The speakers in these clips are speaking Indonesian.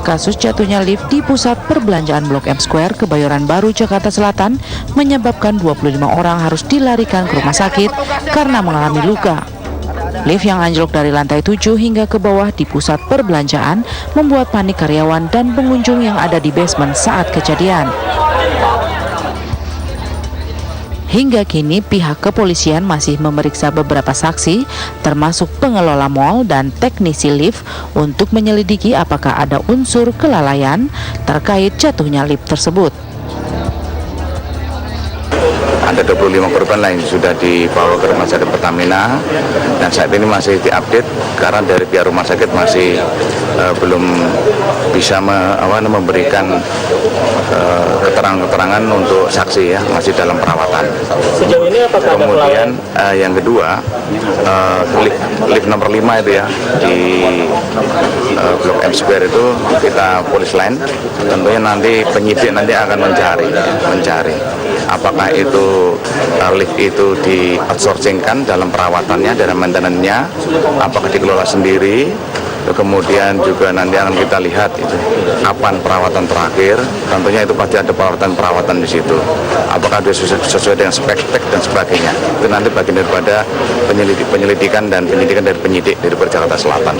kasus jatuhnya lift di pusat perbelanjaan Blok M Square, Kebayoran Baru, Jakarta Selatan menyebabkan 25 orang harus dilarikan ke rumah sakit karena mengalami luka. Lift yang anjlok dari lantai 7 hingga ke bawah di pusat perbelanjaan membuat panik karyawan dan pengunjung yang ada di basement saat kejadian. Hingga kini pihak kepolisian masih memeriksa beberapa saksi, termasuk pengelola mal dan teknisi lift untuk menyelidiki apakah ada unsur kelalaian terkait jatuhnya lift tersebut. Ada 25 korban lain sudah dibawa ke rumah sakit Pertamina dan saat ini masih diupdate karena dari pihak rumah sakit masih belum bisa memberikan keterangan-keterangan untuk saksi ya, masih dalam perawatan. Sejauh ini apakah kemudian yang kedua lift nomor 5 itu ya di Blok M Square itu kita polis lain tentunya nanti penyidik nanti akan mencari apakah itu lift itu di outsourcingkan dalam perawatannya, dalam maintenance-nya, apakah dikelola sendiri. Kemudian juga nanti akan kita lihat itu kapan perawatan terakhir, tentunya itu pasti ada perawatan di situ. Apakah sesuai dengan spek-spek dan sebagainya. Itu nanti bagian daripada penyelidikan dari penyidik dari Jakarta Selatan.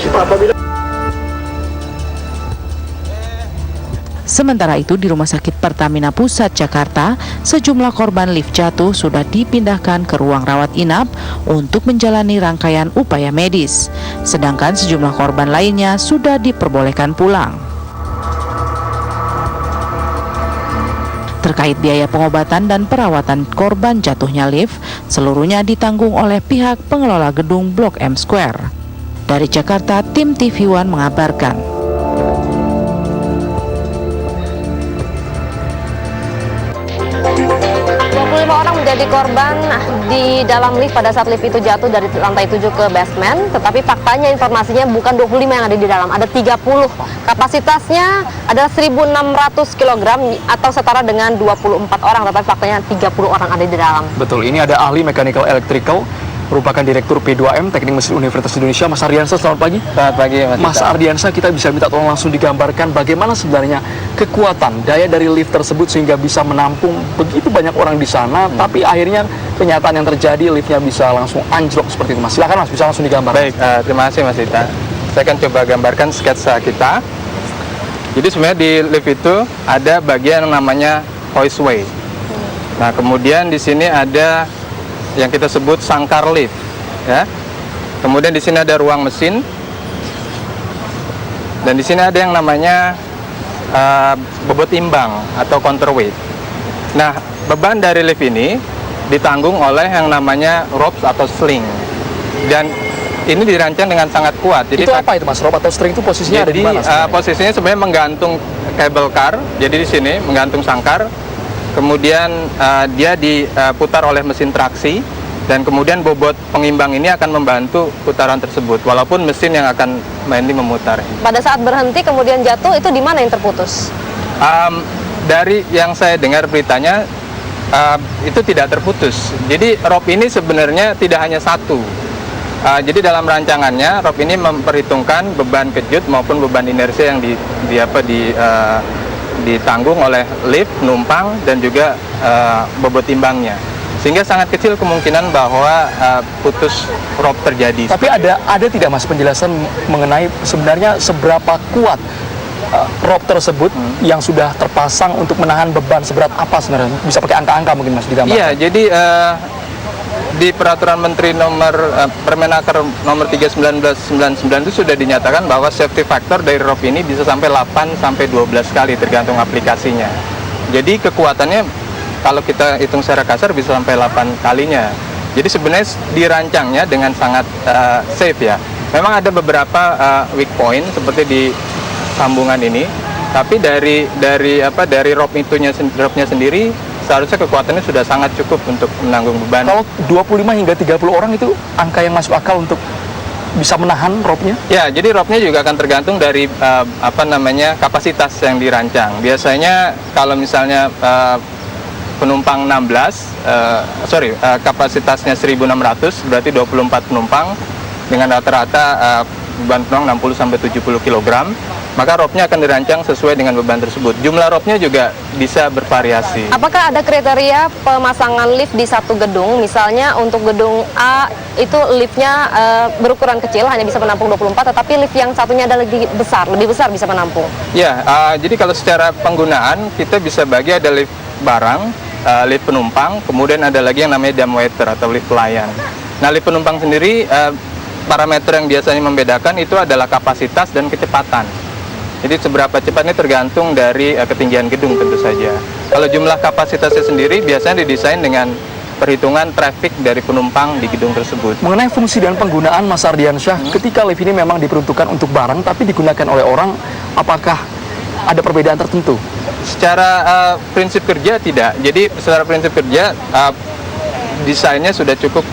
Sementara itu di Rumah Sakit Pertamina Pusat Jakarta, sejumlah korban lift jatuh sudah dipindahkan ke ruang rawat inap untuk menjalani rangkaian upaya medis. Sedangkan sejumlah korban lainnya sudah diperbolehkan pulang. Terkait biaya pengobatan dan perawatan korban jatuhnya lift, seluruhnya ditanggung oleh pihak pengelola gedung Blok M Square. Dari Jakarta, tim TV One mengabarkan. 25 orang menjadi korban di dalam lift pada saat lift itu jatuh dari lantai 7 ke basement, tetapi faktanya informasinya bukan 25 yang ada di dalam, ada 30. Kapasitasnya adalah 1.600 kg atau setara dengan 24 orang, tetapi faktanya 30 orang ada di dalam. Betul, ini ada ahli mechanical electrical, merupakan Direktur P2M Teknik Mesin Universitas Indonesia, Mas Ardiansyah. Selamat pagi. Selamat pagi, Mas Ardiansyah, kita bisa minta tolong langsung digambarkan bagaimana sebenarnya kekuatan daya dari lift tersebut sehingga bisa menampung begitu banyak orang di sana, tapi akhirnya kenyataan yang terjadi liftnya bisa langsung anjlok seperti itu, Mas. Silakan Mas, bisa langsung digambarkan. Baik, terima kasih Mas Ita. Saya akan coba gambarkan sketsa kita. Jadi sebenarnya di lift itu ada bagian yang namanya hoistway. Nah, kemudian di sini ada yang kita sebut sangkar lift, ya. Kemudian di sini ada ruang mesin, dan di sini ada yang namanya bobot imbang atau counterweight. Nah, beban dari lift ini ditanggung oleh yang namanya ropes atau sling, dan ini dirancang dengan sangat kuat. Jadi itu apa itu, Mas? Rope atau string itu posisinya ada di mana? Posisinya sebenarnya menggantung cable car. Jadi di sini menggantung sangkar. Kemudian dia diputar oleh mesin traksi, dan kemudian bobot pengimbang ini akan membantu putaran tersebut, walaupun mesin yang akan mainly memutar. Pada saat berhenti kemudian jatuh, itu di mana yang terputus? Dari yang saya dengar beritanya, itu tidak terputus. Jadi rope ini sebenarnya tidak hanya satu. Jadi dalam rancangannya rope ini memperhitungkan beban kejut maupun beban inersia yang ditanggung oleh lift, penumpang, dan juga bobot timbangnya. Sehingga sangat kecil kemungkinan bahwa putus rope terjadi. Tapi ada tidak, Mas, penjelasan mengenai sebenarnya seberapa kuat rope tersebut yang sudah terpasang untuk menahan beban seberat apa sebenarnya? Bisa pakai angka-angka mungkin, Mas, digambarkan? Iya, jadi di Peraturan Menteri Permenaker nomor 3/1999 itu sudah dinyatakan bahwa safety factor dari rope ini bisa sampai 8 sampai 12 kali tergantung aplikasinya. Jadi kekuatannya kalau kita hitung secara kasar bisa sampai 8 kalinya. Jadi sebenarnya dirancangnya dengan sangat safe ya. Memang ada beberapa weak point seperti di sambungan ini, tapi dari rope-nya sendiri seharusnya kekuatannya sudah sangat cukup untuk menanggung beban. Kalau 25 hingga 30 orang itu angka yang masuk akal untuk bisa menahan rope-nya? Ya, jadi rope-nya juga akan tergantung dari kapasitas yang dirancang. Biasanya kalau misalnya penumpang kapasitasnya 1.600, berarti 24 penumpang dengan rata-rata beban penumpang 60 sampai 70 kg. maka ropnya akan dirancang sesuai dengan beban tersebut. Jumlah ropnya juga bisa bervariasi. Apakah ada kriteria pemasangan lift di satu gedung? Misalnya untuk gedung A itu liftnya berukuran kecil, hanya bisa menampung 24, tetapi lift yang satunya ada lebih besar bisa menampung. Ya, jadi kalau secara penggunaan kita bisa bagi ada lift barang, lift penumpang, kemudian ada lagi yang namanya dumbwaiter atau lift pelayan. Nah, lift penumpang sendiri parameter yang biasanya membedakan itu adalah kapasitas dan kecepatan. Jadi seberapa cepat ini tergantung dari ketinggian gedung tentu saja. Kalau jumlah kapasitasnya sendiri biasanya didesain dengan perhitungan traffic dari penumpang di gedung tersebut. Mengenai fungsi dan penggunaan Mas Ardiansyah, ketika lift ini memang diperuntukkan untuk barang tapi digunakan oleh orang, apakah ada perbedaan tertentu? Secara prinsip kerja tidak. Jadi secara prinsip kerja desainnya sudah cukup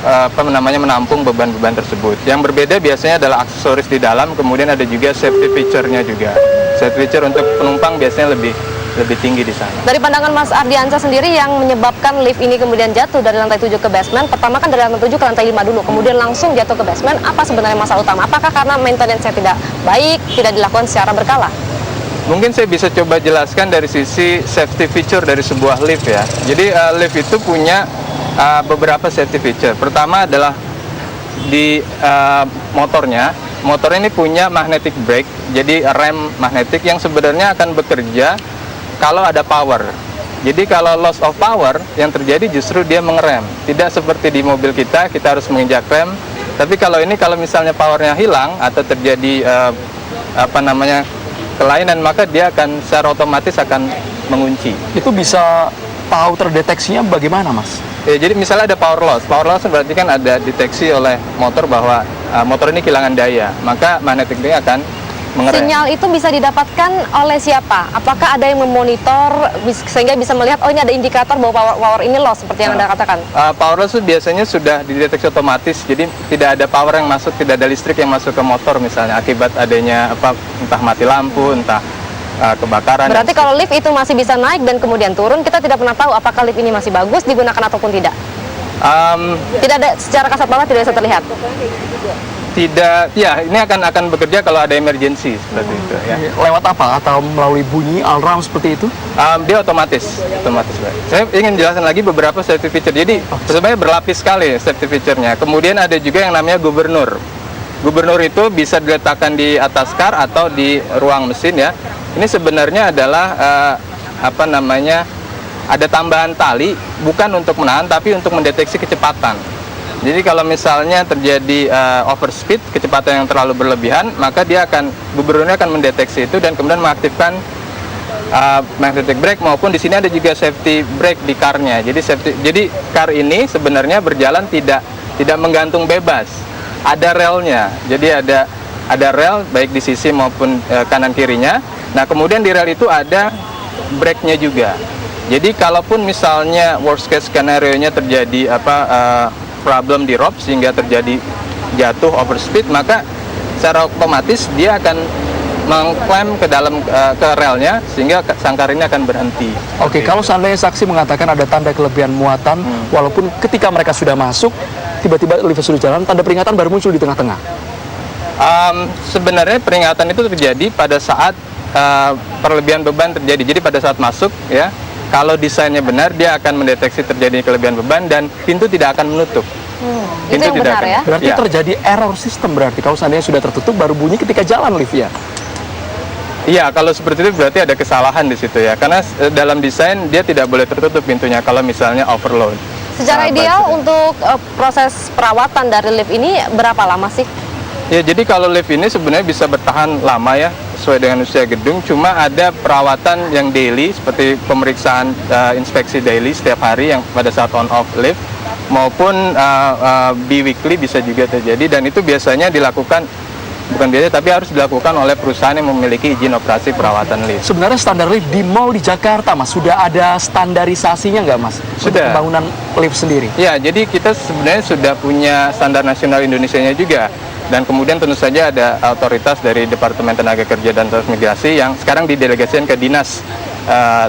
menampung beban-beban tersebut. Yang berbeda biasanya adalah aksesoris di dalam, kemudian ada juga safety feature-nya juga. Safety feature untuk penumpang biasanya lebih tinggi di sana. Dari pandangan Mas Ardiansyah sendiri, yang menyebabkan lift ini kemudian jatuh dari lantai 7 ke basement, pertama kan dari lantai 7 ke lantai 5 dulu, kemudian langsung jatuh ke basement, apa sebenarnya masalah utama? Apakah karena maintenance-nya tidak baik, tidak dilakukan secara berkala? Mungkin saya bisa coba jelaskan dari sisi safety feature dari sebuah lift ya. Jadi lift itu punya beberapa safety feature. Pertama adalah di motornya ini punya magnetic brake, jadi rem magnetik yang sebenarnya akan bekerja kalau ada power. Jadi kalau loss of power yang terjadi justru dia mengerem. Tidak seperti di mobil kita harus menginjak rem. Tapi kalau misalnya powernya hilang atau terjadi kelainan, maka dia akan secara otomatis akan mengunci. Itu bisa tahu terdeteksinya bagaimana, Mas? Ya, jadi misalnya ada power loss berarti kan ada deteksi oleh motor bahwa motor ini kehilangan daya, maka magnetic brake akan mengerem. Sinyal itu bisa didapatkan oleh siapa? Apakah ada yang memonitor sehingga bisa melihat, oh ini ada indikator bahwa power ini loss seperti yang Anda katakan? Power loss itu biasanya sudah dideteksi otomatis, jadi tidak ada power yang masuk, tidak ada listrik yang masuk ke motor misalnya akibat adanya entah mati lampu, entah kebakaran. Berarti kalau lift itu masih bisa naik dan kemudian turun, kita tidak pernah tahu apakah lift ini masih bagus digunakan ataupun tidak. Tidak ada, secara kasat mata tidak bisa terlihat. Tidak, ya ini akan bekerja kalau ada emergency seperti itu. Ya. Lewat apa? Atau melalui bunyi alarm seperti itu? Dia otomatis. Pak. Saya ingin jelaskan lagi beberapa safety feature. Jadi sebenarnya berlapis sekali safety feature-nya. Kemudian ada juga yang namanya gubernur. Gubernur itu bisa diletakkan di atas kar atau di ruang mesin ya. Ini sebenarnya adalah ada tambahan tali bukan untuk menahan tapi untuk mendeteksi kecepatan. Jadi kalau misalnya terjadi overspeed, kecepatan yang terlalu berlebihan, maka gubernurnya akan mendeteksi itu dan kemudian mengaktifkan magnetic brake, maupun di sini ada juga safety brake di karnya. Jadi kar ini sebenarnya berjalan tidak menggantung bebas. Ada relnya. Jadi ada rel baik di sisi maupun kanan kirinya. Nah, kemudian di rel itu ada brake-nya juga. Jadi kalaupun misalnya worst case scenario-nya terjadi problem di rope sehingga terjadi jatuh overspeed, maka secara otomatis dia akan mengklaim ke relnya sehingga sangkar ini akan berhenti. Oke, kalau seandainya saksi mengatakan ada tanda kelebihan muatan, walaupun ketika mereka sudah masuk, tiba-tiba lift sudah jalan, tanda peringatan baru muncul di tengah-tengah. Sebenarnya peringatan itu terjadi pada saat perlebihan beban terjadi. Jadi pada saat masuk ya, kalau desainnya benar, dia akan mendeteksi terjadi kelebihan beban dan pintu tidak akan menutup. Itu yang benar ya? Berarti terjadi error sistem berarti kalau seandainya sudah tertutup baru bunyi ketika jalan lift ya? Iya, kalau seperti itu berarti ada kesalahan di situ ya. Karena dalam desain dia tidak boleh tertutup pintunya kalau misalnya overload. Secara ideal untuk proses perawatan dari lift ini berapa lama sih? Ya, jadi kalau lift ini sebenarnya bisa bertahan lama ya, sesuai dengan usia gedung. Cuma ada perawatan yang daily, seperti pemeriksaan inspeksi daily setiap hari yang pada saat on off lift, maupun bi-weekly bisa juga terjadi. Dan itu biasanya dilakukan, bukan biasa, tapi harus dilakukan oleh perusahaan yang memiliki izin operasi perawatan lift. Sebenarnya standar lift di mall di Jakarta, Mas, sudah ada standarisasinya nggak, Mas? Sudah. Untuk pembangunan lift sendiri? Ya, jadi kita sebenarnya sudah punya standar nasional Indonesianya juga. Dan kemudian tentu saja ada otoritas dari Departemen Tenaga Kerja dan Transmigrasi yang sekarang didelegasikan ke Dinas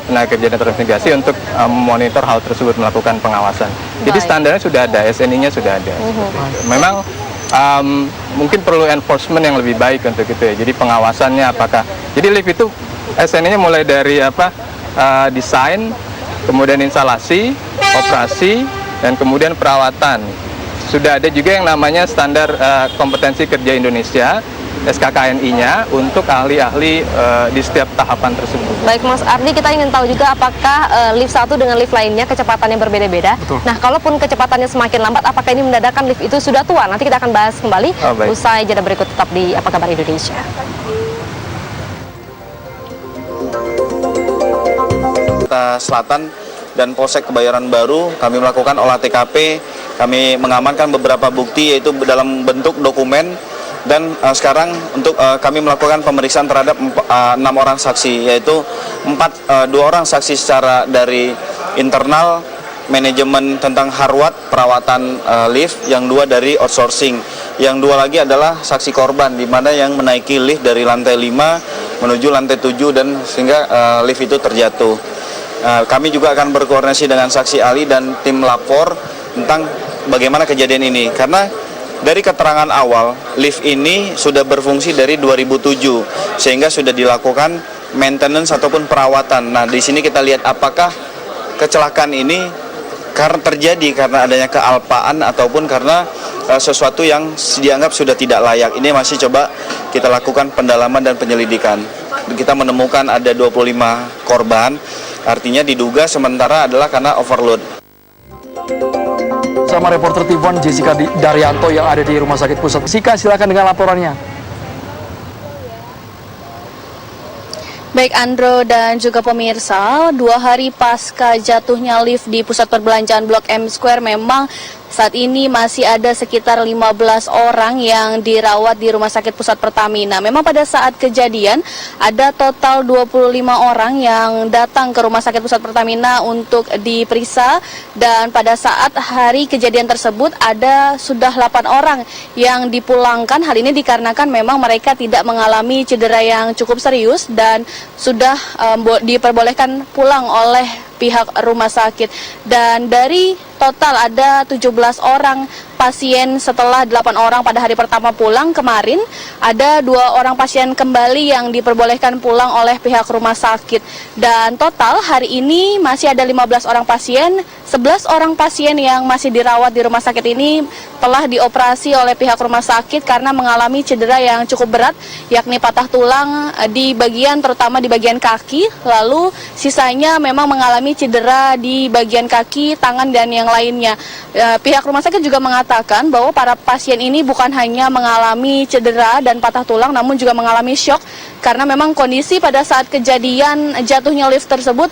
Tenaga Kerja dan Transmigrasi untuk memonitor hal tersebut, melakukan pengawasan. Jadi standarnya sudah ada, SNI-nya sudah ada. Memang mungkin perlu enforcement yang lebih baik untuk itu ya. Jadi pengawasannya apakah. Jadi lift itu SNE-nya mulai dari desain, kemudian instalasi, operasi, dan kemudian perawatan. Sudah ada juga yang namanya standar kompetensi kerja Indonesia, SKKNI-nya untuk ahli-ahli di setiap tahapan tersebut. Baik Mas Ardi, kita ingin tahu juga apakah lift satu dengan lift lainnya kecepatannya berbeda-beda. Nah, kalaupun kecepatannya semakin lambat, apakah ini menandakan lift itu sudah tua? Nanti kita akan bahas kembali usai jeda berikut, tetap di Apa Kabar Indonesia. Selatan dan Polsek Kebayoran Baru, kami melakukan olah TKP, kami mengamankan beberapa bukti yaitu dalam bentuk dokumen, dan sekarang untuk kami melakukan pemeriksaan terhadap 6 orang saksi, yaitu 2 orang saksi secara dari internal manajemen tentang harwat perawatan lift, yang 2 dari outsourcing, yang 2 lagi adalah saksi korban, di mana yang menaiki lift dari lantai 5 menuju lantai 7 dan sehingga lift itu terjatuh. Kami juga akan berkoordinasi dengan saksi ahli dan tim lapor tentang bagaimana kejadian ini, karena dari keterangan awal lift ini sudah berfungsi dari 2007 sehingga sudah dilakukan maintenance ataupun perawatan. Nah, di sini kita lihat apakah kecelakaan ini karena terjadi karena adanya kealpaan ataupun karena sesuatu yang dianggap sudah tidak layak. Ini masih coba kita lakukan pendalaman dan penyelidikan. Kita menemukan ada 25 korban, artinya diduga sementara adalah karena overload. Sama reporter TV1 Jessica Daryanto yang ada di Rumah Sakit Pusat. Jessica, silakan dengan laporannya. Baik Andro dan juga pemirsa, 2 hari pasca jatuhnya lift di pusat perbelanjaan Blok M Square, memang saat ini masih ada sekitar 15 orang yang dirawat di Rumah Sakit Pusat Pertamina. Memang pada saat kejadian ada total 25 orang yang datang ke Rumah Sakit Pusat Pertamina untuk diperiksa, dan pada saat hari kejadian tersebut ada sudah 8 orang yang dipulangkan. Hal ini dikarenakan memang mereka tidak mengalami cedera yang cukup serius dan sudah diperbolehkan pulang oleh pihak rumah sakit. Dan dari total ada 17 orang pasien setelah 8 orang pada hari pertama pulang kemarin, ada 2 orang pasien kembali yang diperbolehkan pulang oleh pihak rumah sakit. Dan total hari ini masih ada 15 orang pasien, 11 orang pasien yang masih dirawat di rumah sakit ini telah dioperasi oleh pihak rumah sakit karena mengalami cedera yang cukup berat, yakni patah tulang di bagian, terutama di bagian kaki, lalu sisanya memang mengalami cedera di bagian kaki, tangan, dan yang lainnya. Pihak rumah sakit juga mengatakan bahwa para pasien ini bukan hanya mengalami cedera dan patah tulang, namun juga mengalami syok karena memang kondisi pada saat kejadian jatuhnya lift tersebut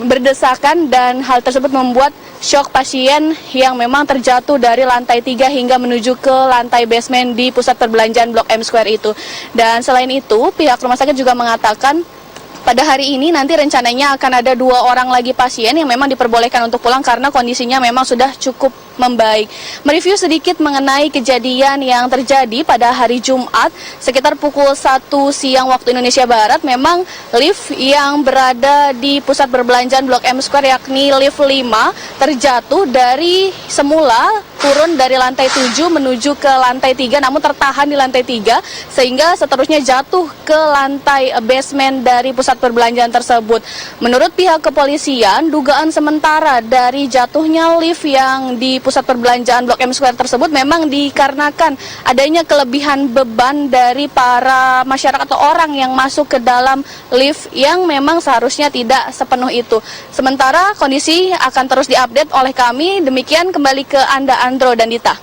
berdesakan, dan hal tersebut membuat syok pasien yang memang terjatuh dari lantai 3 hingga menuju ke lantai basement di pusat perbelanjaan Blok M Square itu. Dan selain itu, pihak rumah sakit juga mengatakan pada hari ini nanti rencananya akan ada 2 orang lagi pasien yang memang diperbolehkan untuk pulang karena kondisinya memang sudah cukup membaik. Mereview sedikit mengenai kejadian yang terjadi pada hari Jumat sekitar pukul 1 siang waktu Indonesia Barat. Memang lift yang berada di pusat perbelanjaan Blok M Square, yakni lift 5, terjatuh dari semula turun dari lantai 7 menuju ke lantai 3, namun tertahan di lantai 3 sehingga seterusnya jatuh ke lantai basement dari pusat perbelanjaan tersebut. Menurut pihak kepolisian, dugaan sementara dari jatuhnya lift yang di pusat perbelanjaan Blok M Square tersebut memang dikarenakan adanya kelebihan beban dari para masyarakat atau orang yang masuk ke dalam lift yang memang seharusnya tidak sepenuh itu. Sementara kondisi akan terus diupdate oleh kami. Demikian, kembali ke Anda Andro dan Dita.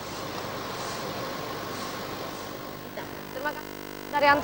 Terima kasih Daryanto.